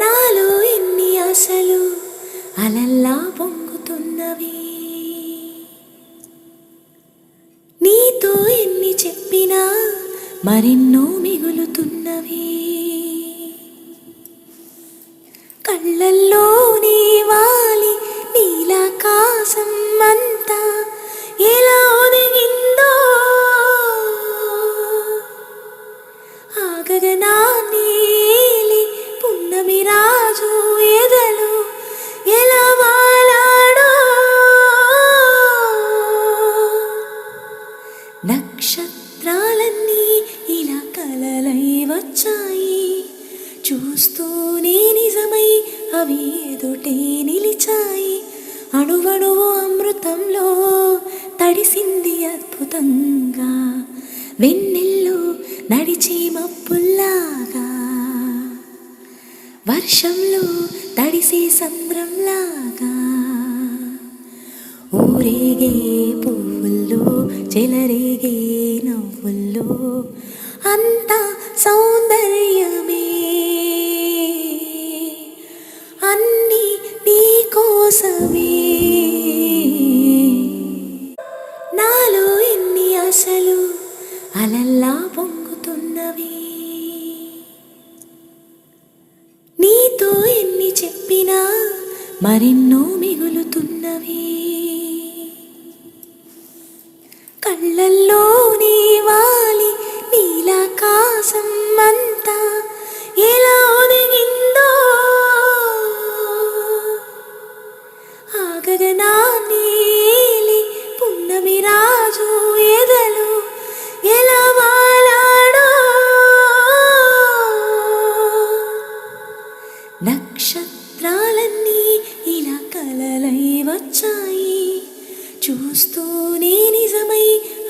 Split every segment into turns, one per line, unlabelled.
నాలో ఎన్ని ఆశలు అలల్లా పొంగుతున్నవి, నీతో ఎన్ని చెప్పినా మరెన్నో మిగులుతున్నవి. కళ్ళల్లోనే వాలి నీలాకాశం అంతా ఎలా ఒదిగిందో, ఆ గగనాన్ని ఏలి పున్నమి రాజు ఎదలో ఎలా వాలాడో. నక్షత్రాలన్నీ ఇలా కలలై వచ్చాయి, చూస్తూనే నిజమై అవి ఎదుటే నిలిచాయి. అణువణువు అమృతంలో తడిసింది అద్భుతంగా, వెన్నెల్లో నడిచే మప్పుల్లాగా, వర్షంలో తడిసే సంద్రంలాగా. ఊరేగే పువ్వుల్లో చెలరేగే నవ్వుల్లో అంతా సౌందర్యమే, అన్నీ నీ కోసమే. నాలో ఎన్ని ఆశలు అలల్లా పొంగుతున్నవి, నీతో ఎన్ని చెప్పినా మరెన్నో మిగులుతున్నవి. కళ్ళల్లోనే వాలి నీలాకాశం అంతా ఎలా ఒదిగిందో, ఆ గగనాన్ని ఏలి పున్నమి రాజు ఎదలో ఎలా వాలాడో. నక్షత్రాలన్నీ ఇలా కలలై వచ్చాయి, చూస్తూనే నిజమై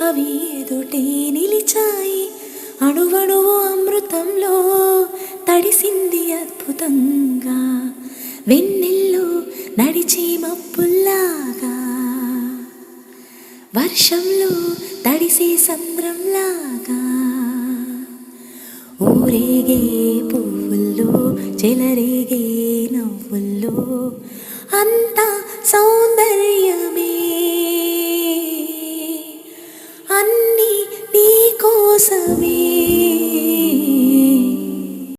అవి ఎదుటే నిలిచాయి. అణువణువు అమృతంలో తడిసింది అద్భుతంగా, వెన్నెల్లో నడిచే మప్పుల్లాగా, వర్షంలో తడిసే సంద్రంలాగా. ఊరేగే పువ్వుల్లో చెలరేగే నవ్వుల్లో అంతా